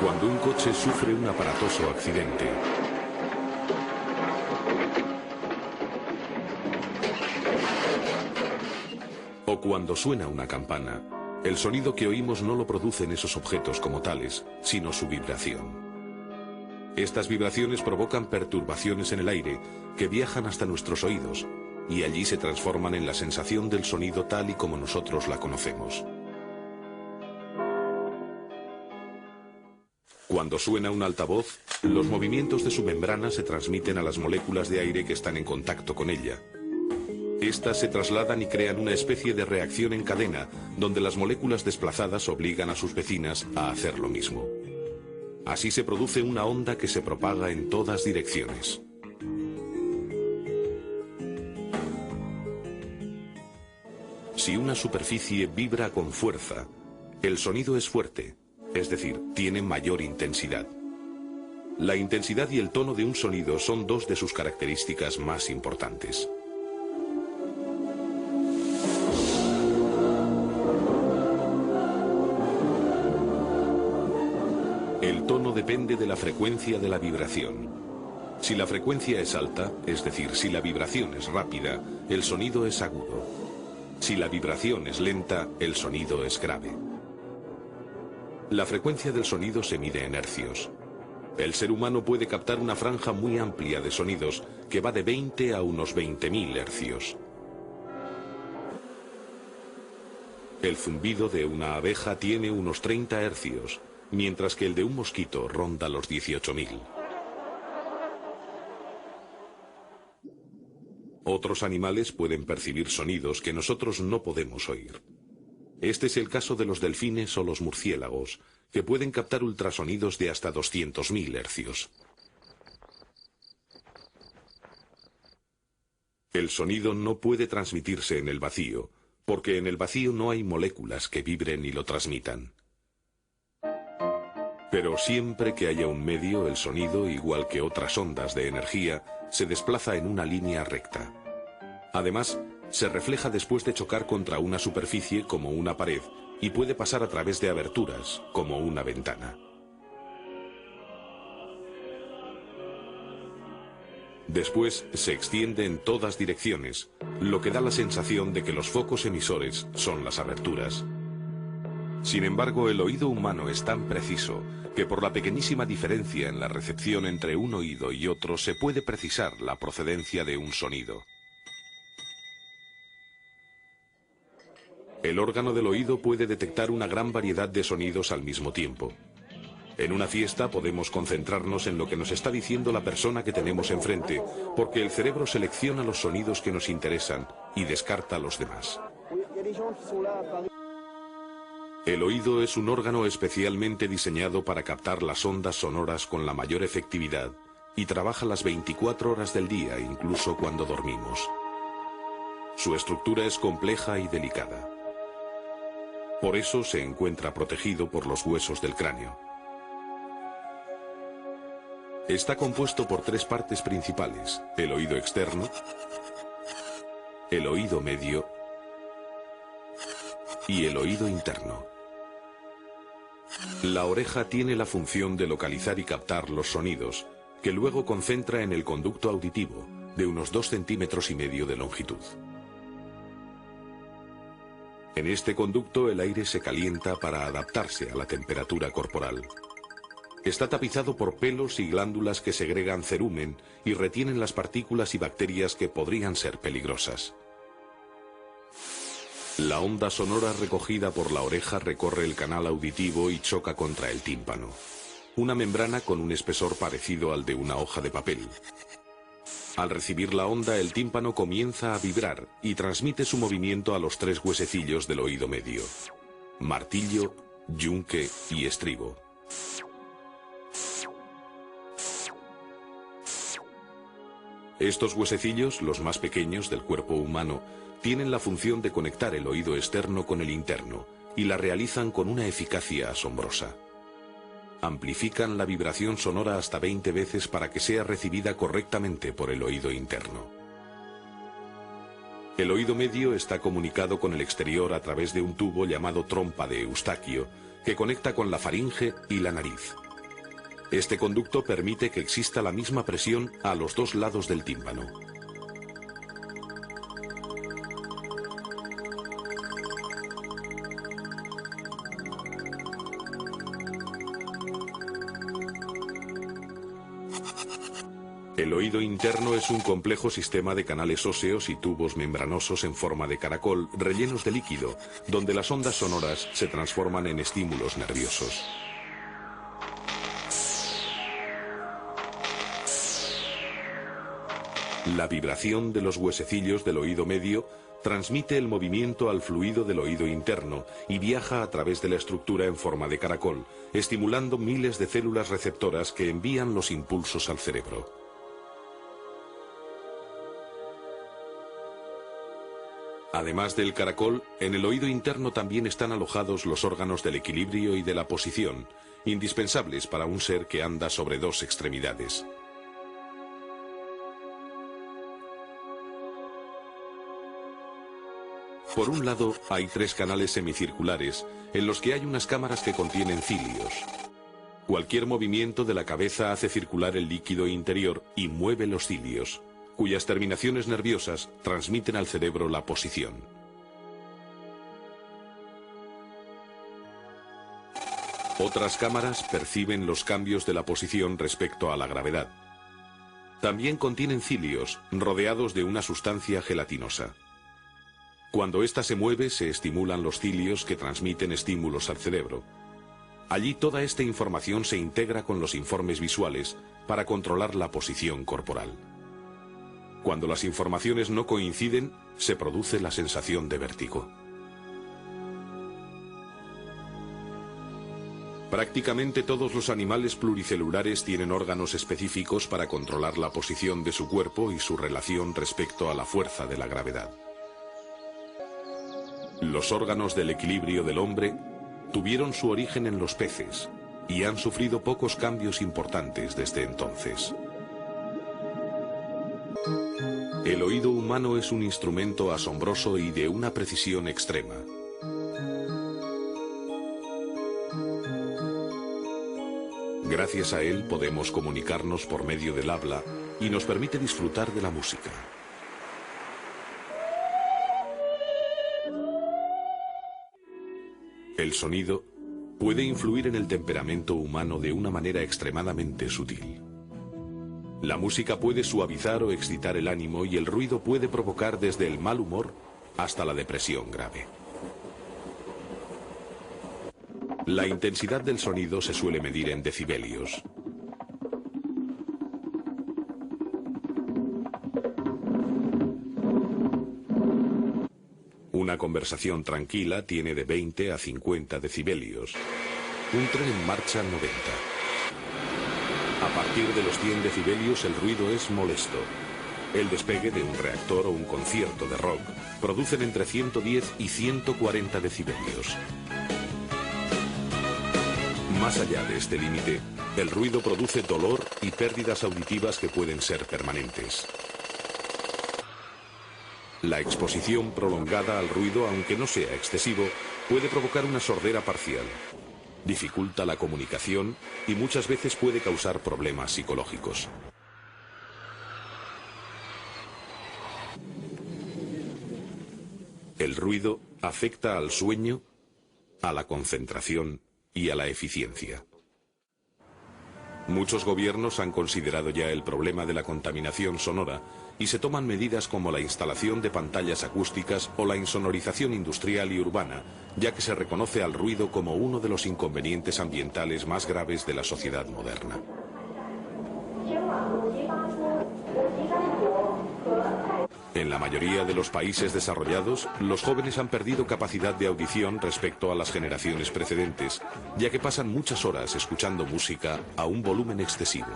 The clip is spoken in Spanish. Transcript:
Cuando un coche sufre un aparatoso accidente, o cuando suena una campana, el sonido que oímos no lo producen esos objetos como tales, sino su vibración. Estas vibraciones provocan perturbaciones en el aire que viajan hasta nuestros oídos y allí se transforman en la sensación del sonido tal y como nosotros la conocemos. Cuando suena un altavoz, los movimientos de su membrana se transmiten a las moléculas de aire que están en contacto con ella. Estas se trasladan y crean una especie de reacción en cadena, donde las moléculas desplazadas obligan a sus vecinas a hacer lo mismo. Así se produce una onda que se propaga en todas direcciones. Si una superficie vibra con fuerza, el sonido es fuerte, es decir, tiene mayor intensidad. La intensidad y el tono de un sonido son dos de sus características más importantes. El tono depende de la frecuencia de la vibración. Si la frecuencia es alta, es decir, si la vibración es rápida, el sonido es agudo. Si la vibración es lenta, el sonido es grave. La frecuencia del sonido se mide en hercios. El ser humano puede captar una franja muy amplia de sonidos que va de 20 a unos 20.000 hercios. El zumbido de una abeja tiene unos 30 hercios, mientras que el de un mosquito ronda los 18.000. Otros animales pueden percibir sonidos que nosotros no podemos oír. Este es el caso de los delfines o los murciélagos, que pueden captar ultrasonidos de hasta 200.000 hercios. El sonido no puede transmitirse en el vacío, porque en el vacío no hay moléculas que vibren y lo transmitan. Pero siempre que haya un medio, el sonido, igual que otras ondas de energía, se desplaza en una línea recta. Además, se refleja después de chocar contra una superficie como una pared y puede pasar a través de aberturas, como una ventana. Después se extiende en todas direcciones, lo que da la sensación de que los focos emisores son las aberturas. Sin embargo, el oído humano es tan preciso que por la pequeñísima diferencia en la recepción entre un oído y otro se puede precisar la procedencia de un sonido. El órgano del oído puede detectar una gran variedad de sonidos al mismo tiempo. En una fiesta podemos concentrarnos en lo que nos está diciendo la persona que tenemos enfrente, porque el cerebro selecciona los sonidos que nos interesan y descarta los demás. El oído es un órgano especialmente diseñado para captar las ondas sonoras con la mayor efectividad y trabaja las 24 horas del día, incluso cuando dormimos. Su estructura es compleja y delicada. Por eso se encuentra protegido por los huesos del cráneo. Está compuesto por tres partes principales: el oído externo, el oído medio y el oído interno. La oreja tiene la función de localizar y captar los sonidos, que luego concentra en el conducto auditivo, de unos 2,5 centímetros de longitud. En este conducto el aire se calienta para adaptarse a la temperatura corporal. Está tapizado por pelos y glándulas que segregan cerumen y retienen las partículas y bacterias que podrían ser peligrosas. La onda sonora recogida por la oreja recorre el canal auditivo y choca contra el tímpano, una membrana con un espesor parecido al de una hoja de papel. Al recibir la onda, el tímpano comienza a vibrar y transmite su movimiento a los tres huesecillos del oído medio: martillo, yunque y estribo. Estos huesecillos, los más pequeños del cuerpo humano, tienen la función de conectar el oído externo con el interno y la realizan con una eficacia asombrosa. Amplifican la vibración sonora hasta 20 veces para que sea recibida correctamente por el oído interno. El oído medio está comunicado con el exterior a través de un tubo llamado trompa de Eustaquio, que conecta con la faringe y la nariz. Este conducto permite que exista la misma presión a los dos lados del tímpano. El oído interno es un complejo sistema de canales óseos y tubos membranosos en forma de caracol rellenos de líquido, donde las ondas sonoras se transforman en estímulos nerviosos. La vibración de los huesecillos del oído medio transmite el movimiento al fluido del oído interno y viaja a través de la estructura en forma de caracol, estimulando miles de células receptoras que envían los impulsos al cerebro. Además del caracol, en el oído interno también están alojados los órganos del equilibrio y de la posición, indispensables para un ser que anda sobre dos extremidades. Por un lado, hay tres canales semicirculares, en los que hay unas cámaras que contienen cilios. Cualquier movimiento de la cabeza hace circular el líquido interior y mueve los cilios, cuyas terminaciones nerviosas transmiten al cerebro la posición. Otras cámaras perciben los cambios de la posición respecto a la gravedad. También contienen cilios, rodeados de una sustancia gelatinosa. Cuando ésta se mueve, se estimulan los cilios que transmiten estímulos al cerebro. Allí toda esta información se integra con los informes visuales para controlar la posición corporal. Cuando las informaciones no coinciden, se produce la sensación de vértigo. Prácticamente todos los animales pluricelulares tienen órganos específicos para controlar la posición de su cuerpo y su relación respecto a la fuerza de la gravedad. Los órganos del equilibrio del hombre tuvieron su origen en los peces y han sufrido pocos cambios importantes desde entonces. El oído humano es un instrumento asombroso y de una precisión extrema. Gracias a él podemos comunicarnos por medio del habla y nos permite disfrutar de la música. El sonido puede influir en el temperamento humano de una manera extremadamente sutil. La música puede suavizar o excitar el ánimo y el ruido puede provocar desde el mal humor hasta la depresión grave. La intensidad del sonido se suele medir en decibelios. Una conversación tranquila tiene de 20 a 50 decibelios. Un tren en marcha 90. A partir de los 100 decibelios el ruido es molesto. El despegue de un reactor o un concierto de rock producen entre 110 y 140 decibelios. Más allá de este límite, el ruido produce dolor y pérdidas auditivas que pueden ser permanentes. La exposición prolongada al ruido, aunque no sea excesivo, puede provocar una sordera parcial. Dificulta la comunicación y muchas veces puede causar problemas psicológicos. El ruido afecta al sueño, a la concentración y a la eficiencia. Muchos gobiernos han considerado ya el problema de la contaminación sonora y se toman medidas como la instalación de pantallas acústicas o la insonorización industrial y urbana, ya que se reconoce al ruido como uno de los inconvenientes ambientales más graves de la sociedad moderna. En la mayoría de los países desarrollados, los jóvenes han perdido capacidad de audición respecto a las generaciones precedentes, ya que pasan muchas horas escuchando música a un volumen excesivo.